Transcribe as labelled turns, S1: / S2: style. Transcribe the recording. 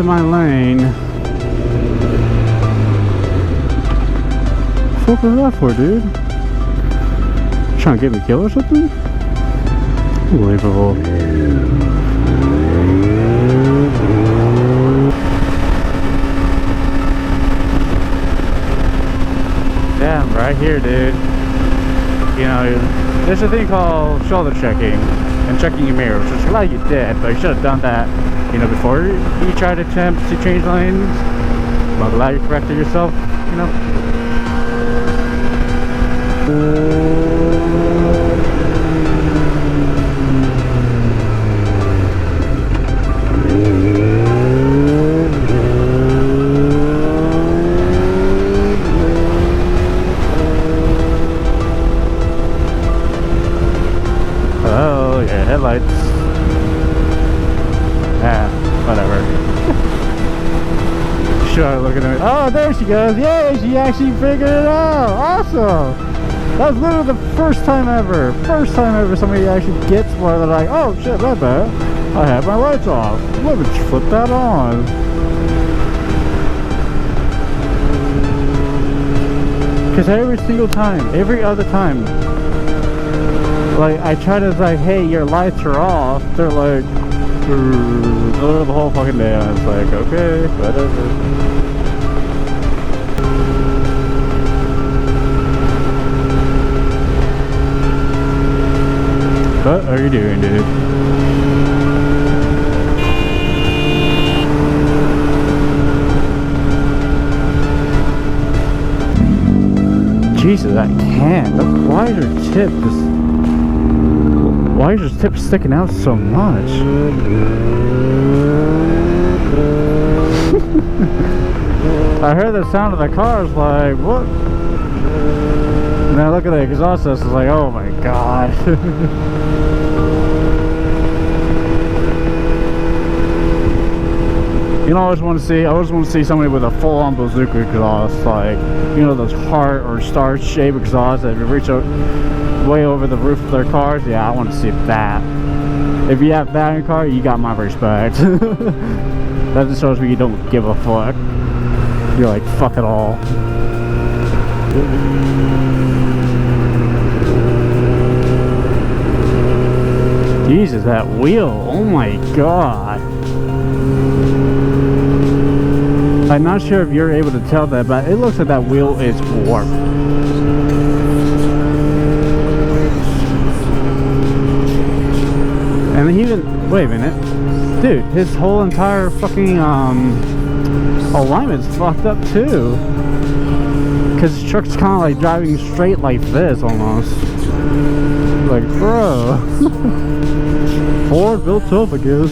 S1: my lane. What was that for, dude? Trying to get me killed or something? Unbelievable. Damn, right here, dude. You know, there's a thing called shoulder checking and checking your mirrors, which I'm glad you did, but you should have done that, you know, before you try to attempt to change lanes. I'm glad you corrected yourself, you know. Oh, yeah, headlights. Yeah, whatever. Sure, looking at me. Oh, there she goes. Yay, she actually figured it out. Awesome. That was literally the first time ever somebody actually gets where they're like, oh shit, that bad. I have my lights off. Let me flip that on. Because every single time, every other time, like I try to like, hey, your lights are off. They're like, the whole fucking day. I was like, okay, whatever. What are you doing, dude? Jesus, that can. Why is your tip just... Why is your tip sticking out so much? I heard the sound of the car, I was like, what? And I look at the exhaust, I was like, oh my god. You know, I always want to see somebody with a full-on bazooka exhaust, like, you know, those heart or star-shaped exhausts that reach out way over the roof of their cars. Yeah, I want to see that. If you have that in your car, you got my respect. That just shows me you don't give a fuck. You're like, fuck it all. Jesus, that wheel, oh my god. I'm not sure if you're able to tell that, but it looks like that wheel is warped. And even, wait a minute, dude, his whole entire fucking alignment's fucked up too. Cause his truck's kind of like driving straight like this almost. Like, bro. Ford built up, I guess.